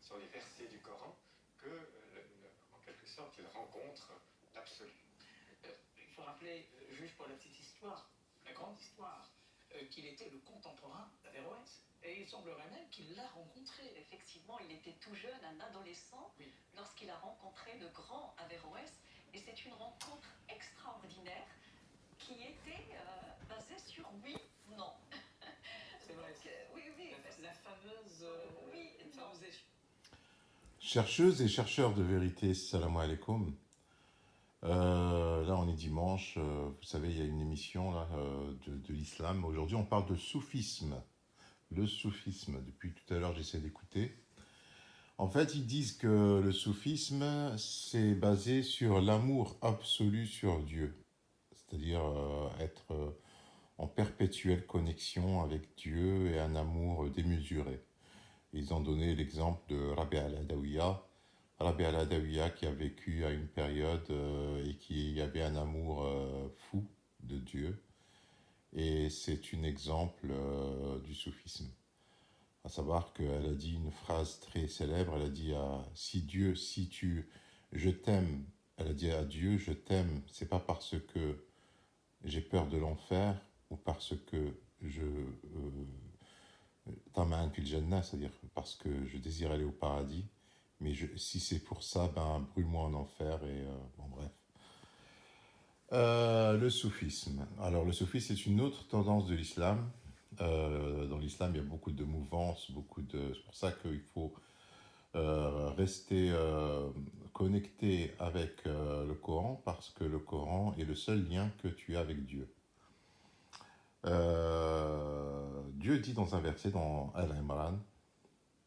sur les versets du Coran que, en quelque sorte, il rencontre l'absolu. Il faut rappeler, juste pour la petite histoire, la grande histoire, qu'il était le contemporain d'Averroès. Et il semblerait même qu'il l'a rencontré. Effectivement, il était tout jeune, un adolescent, oui, lorsqu'il a rencontré le grand Averroès. Et c'est une rencontre extraordinaire qui était basée sur oui, non. c'est vrai. Oui, oui. La fameuse... oui, non. Chercheuses et chercheurs de vérité, salam alaikum. Là, on est dimanche. Vous savez, il y a une émission là, de l'islam. Aujourd'hui, on parle de soufisme. Le soufisme. Depuis tout à l'heure, j'essaie d'écouter. En fait, ils disent que le soufisme, c'est basé sur l'amour absolu sur Dieu. C'est-à-dire être en perpétuelle connexion avec Dieu et un amour démesuré. Ils ont donné l'exemple de Rabi al-Adawiya. Rabi al-Adawiya qui a vécu à une période et qui avait un amour fou de Dieu. Et c'est un exemple du soufisme. À savoir qu'elle a dit une phrase très célèbre, elle a dit je t'aime, elle a dit à Dieu, je t'aime, c'est pas parce que j'ai peur de l'enfer ou parce que Tama'an fil Jannah, c'est-à-dire parce que je désire aller au paradis, mais si c'est pour ça, ben brûle-moi en enfer et bon bref. Le soufisme. Alors le soufisme c'est une autre tendance de l'islam. Dans l'islam il y a beaucoup de mouvances, c'est pour ça qu'il faut rester connecté avec le Coran parce que le Coran est le seul lien que tu as avec Dieu. Dieu dit dans un verset dans Al-Imran,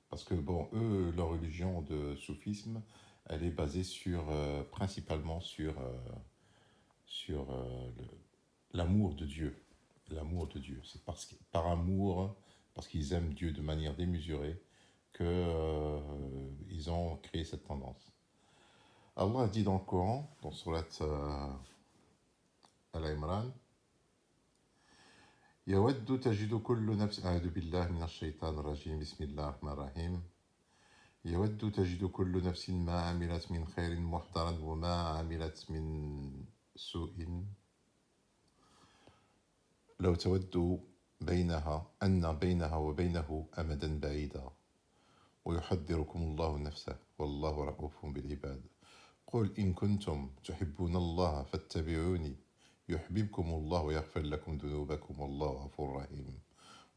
parce que bon, eux, leur religion de soufisme, elle est basée principalement sur l'amour de Dieu. L'amour de Dieu. C'est par amour, parce qu'ils aiment Dieu de manière démesurée, qu'ils ont créé cette tendance. Allah dit dans le Coran, dans Surat Al-Imran, يود تجد كل نفس أعوذ بالله من الشيطان الرجيم بسم الله الرحمن الرحيم يود تجد كل نفس ما عملت من خير محضرا وما عملت من سوء لو تود بينها وبينه أمدا بعيدا ويحذركم الله نفسه والله رؤوف بالعباد قل إن كنتم تحبون الله فاتبعوني يحببكم الله ويغفر لكم ذنوبكم والله غفور رحيم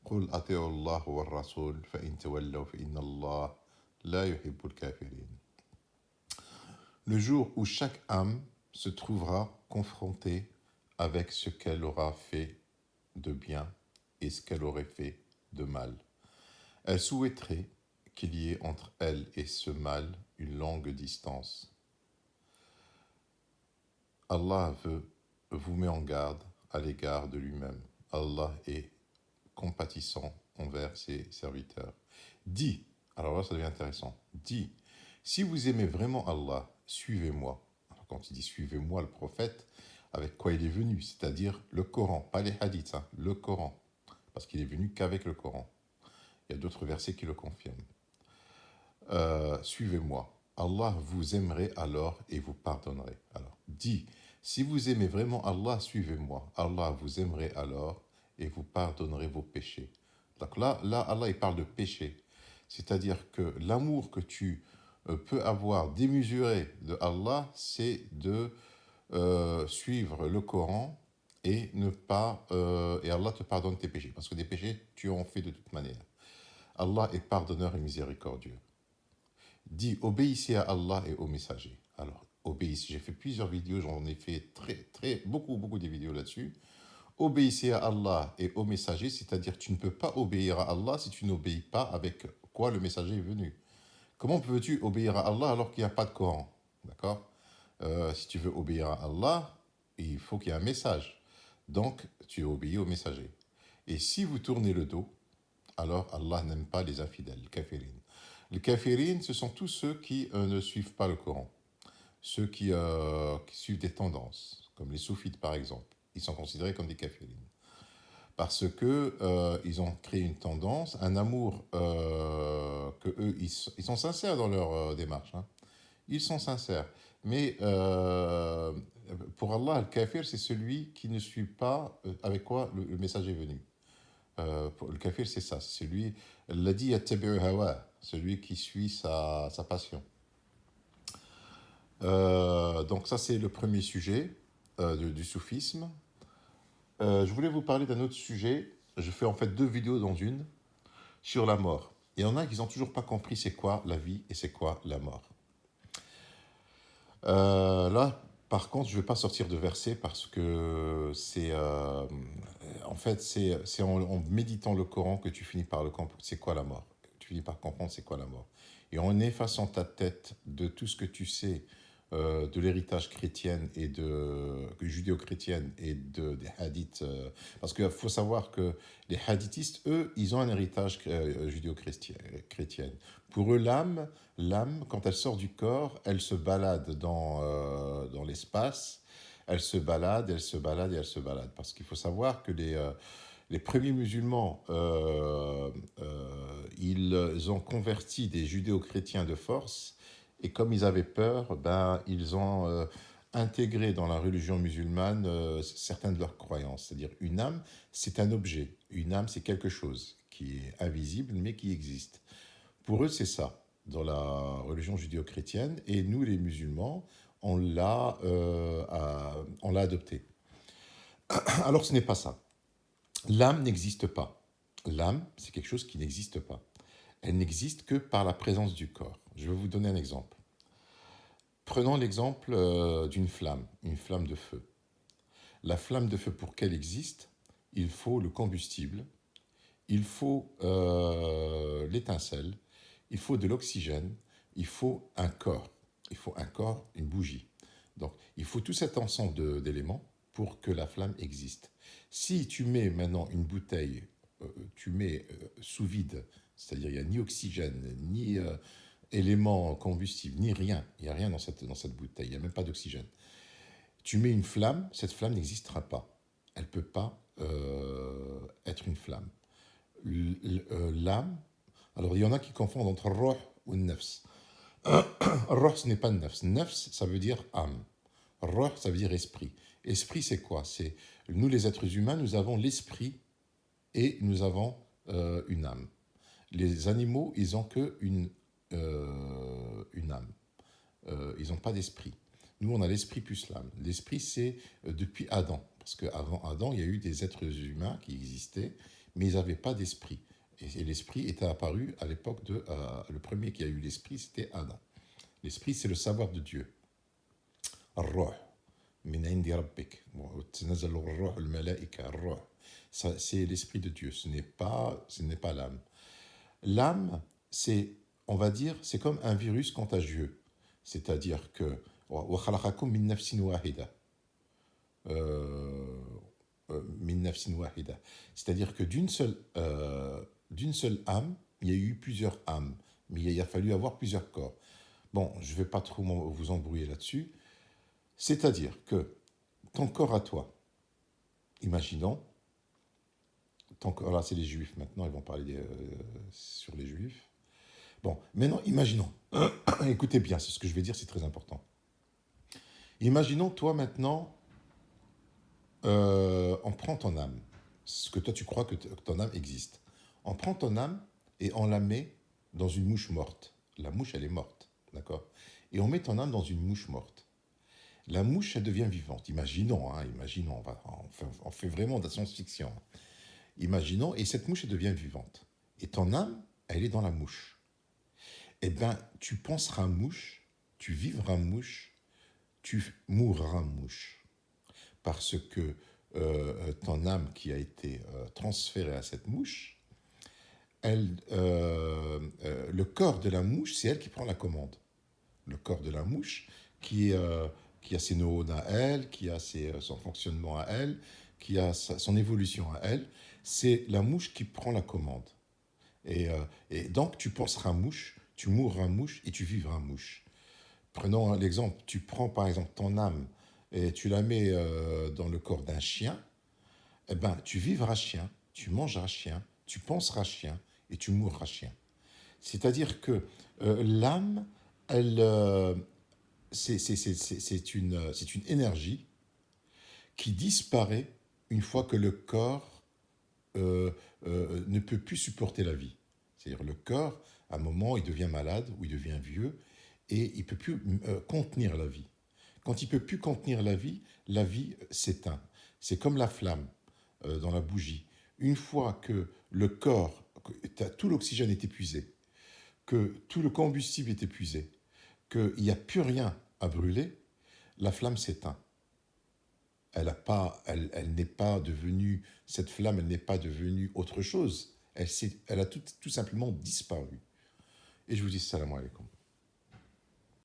قل أطيعوا الله والرسول فإن تولوا فإن الله لا يحب الكافرين. Le jour où chaque âme se trouvera confrontée avec ce qu'elle aura fait de bien et ce qu'elle aurait fait de mal, elle souhaiterait qu'il y ait entre elle et ce mal une longue distance. Allah vous met en garde à l'égard de lui-même. Allah est compatissant envers ses serviteurs. Dis, alors là ça devient intéressant, dis, si vous aimez vraiment Allah, suivez-moi. Alors quand il dit suivez-moi le prophète, avec quoi il est venu, c'est-à-dire le Coran, pas les hadiths, le Coran, parce qu'il est venu qu'avec le Coran. Il y a d'autres versets qui le confirment. Suivez-moi. Allah vous aimerait alors et vous pardonnerait. Alors, dis, si vous aimez vraiment Allah, suivez-moi. Allah vous aimerait alors et vous pardonnerez vos péchés. Donc là Allah, il parle de péché. C'est-à-dire que l'amour que tu peux avoir démesuré de Allah, c'est de suivre le Coran et et Allah te pardonne tes péchés. Parce que des péchés, tu en fais de toute manière. Allah est pardonneur et miséricordieux. Dis, obéissez à Allah et aux messagers. Alors, obéissez. J'ai fait plusieurs vidéos, j'en ai fait beaucoup de vidéos là-dessus. Obéissez à Allah et aux messagers, c'est-à-dire tu ne peux pas obéir à Allah si tu n'obéis pas avec quoi le messager est venu. Comment peux-tu obéir à Allah alors qu'il n'y a pas de Coran? D'accord? Si tu veux obéir à Allah, il faut qu'il y ait un message. Donc, tu obéis au messager. Et si vous tournez le dos, alors Allah n'aime pas les infidèles, les kafirin. Les kafirin, ce sont tous ceux qui ne suivent pas le Coran. Ceux qui suivent des tendances, comme les soufites par exemple. Ils sont considérés comme des kafirin. Parce que ils ont créé une tendance, un amour que eux, ils sont sincères dans leur démarche. Hein. Ils sont sincères. Mais pour Allah, le kafir, c'est celui qui ne suit pas avec quoi le message est venu. Le kafir, c'est ça. C'est celui, l'a dit yattabi'u hawa, celui qui suit sa passion. Donc ça, c'est le premier sujet du soufisme. Je voulais vous parler d'un autre sujet. Je fais en fait 2 vidéos dans une sur la mort. Il y en a qui n'ont toujours pas compris c'est quoi la vie et c'est quoi la mort. Là, par contre, je ne vais pas sortir de verset parce que c'est en fait c'est en méditant le Coran que tu finis par le comprendre. C'est quoi la mort? Tu finis par comprendre c'est quoi la mort. Et en effaçant ta tête de tout ce que tu sais de l'héritage chrétien et judéo-chrétienne et des hadiths. Parce qu'il faut savoir que les hadithistes, eux, ils ont un héritage judéo-chrétien. Pour eux, l'âme, quand elle sort du corps, elle se balade dans l'espace, elle se balade, elle se balade et elle se balade. Parce qu'il faut savoir que les premiers musulmans, ils ont converti des judéo-chrétiens de force. Et comme ils avaient peur, ils ont intégré dans la religion musulmane certaines de leurs croyances. C'est-à-dire une âme, c'est un objet. Une âme, c'est quelque chose qui est invisible, mais qui existe. Pour eux, c'est ça, dans la religion judéo-chrétienne. Et nous, les musulmans, on l'a adopté. Alors, ce n'est pas ça. L'âme n'existe pas. L'âme, c'est quelque chose qui n'existe pas. Elle n'existe que par la présence du corps. Je vais vous donner un exemple. Prenons l'exemple d'une flamme, une flamme de feu. La flamme de feu, pour qu'elle existe, il faut le combustible, il faut l'étincelle, il faut de l'oxygène, il faut un corps. Il faut un corps, une bougie. Donc, il faut tout cet ensemble d'éléments pour que la flamme existe. Si tu mets maintenant une bouteille, tu mets sous vide, c'est-à-dire il n'y a ni oxygène, ni élément combustible, ni rien, il n'y a rien dans cette bouteille, il n'y a même pas d'oxygène. Tu mets une flamme, cette flamme n'existera pas. Elle ne peut pas être une flamme. L'âme, alors il y en a qui confondent entre roh ou nafs. Roh, ce n'est pas nafs. Nafs, ça veut dire âme. Roh, ça veut dire esprit. Esprit, c'est quoi? C'est nous, les êtres humains, nous avons l'esprit et nous avons une âme. Les animaux, ils n'ont qu'une âme. Ils n'ont pas d'esprit. Nous, on a l'esprit plus l'âme. L'esprit, c'est depuis Adam. Parce qu'avant Adam, il y a eu des êtres humains qui existaient, mais ils n'avaient pas d'esprit. Et l'esprit était apparu à l'époque de... le premier qui a eu l'esprit, c'était Adam. L'esprit, c'est le savoir de Dieu. Ar-Ruh, min indi rabbik. Tanazzalu ar-Ruh al-Malaika, ar-Ruh. C'est l'esprit de Dieu, ce n'est pas l'âme. L'âme, c'est, on va dire, c'est comme un virus contagieux. C'est-à-dire que وَخَلَقَكُم مِّن نَفْسٍ وَاحِدَةٍ مِّن نَفْسٍ وَاحِدَةٍ. C'est-à-dire que d'une seule âme, il y a eu plusieurs âmes, mais il a fallu avoir plusieurs corps. Bon, je ne vais pas trop vous embrouiller là-dessus. C'est-à-dire que ton corps à toi, imaginons, là c'est les juifs maintenant, ils vont parler sur les juifs. Bon, maintenant imaginons, écoutez bien, c'est ce que je vais dire, c'est très important. Imaginons toi maintenant, on prend ton âme, ce que toi tu crois que ton âme existe. On prend ton âme et on la met dans une mouche morte. La mouche, elle est morte, d'accord? Et on met ton âme dans une mouche morte. La mouche, elle devient vivante. Imaginons, on fait vraiment de la science-fiction. Imaginons, et cette mouche, elle devient vivante. Et ton âme, elle est dans la mouche. Eh bien, tu penseras mouche, tu vivras mouche, tu mourras mouche. Parce que ton âme qui a été transférée à cette mouche, le corps de la mouche, c'est elle qui prend la commande. Le corps de la mouche qui a ses neurones à elle, qui a son fonctionnement à elle, qui a son évolution à elle, c'est la mouche qui prend la commande. Et donc, tu penseras mouche, tu mourras mouche et tu vivras mouche. Prenons l'exemple, tu prends par exemple ton âme et tu la mets dans le corps d'un chien, eh ben, tu vivras chien, tu mangeras chien, tu penseras chien et tu mourras chien. C'est-à-dire que l'âme, elle, c'est une énergie qui disparaît une fois que le corps ne peut plus supporter la vie. C'est-à-dire le corps, à un moment, il devient malade ou il devient vieux et il ne peut plus contenir la vie. Quand il ne peut plus contenir la vie s'éteint. C'est comme la flamme dans la bougie. Une fois que le corps, que tout l'oxygène est épuisé, que tout le combustible est épuisé, qu'il n'y a plus rien à brûler, la flamme s'éteint. Elle n'est pas devenue, cette flamme, elle n'est pas devenue autre chose. Elle a tout simplement disparu. Et je vous dis salam alaikum.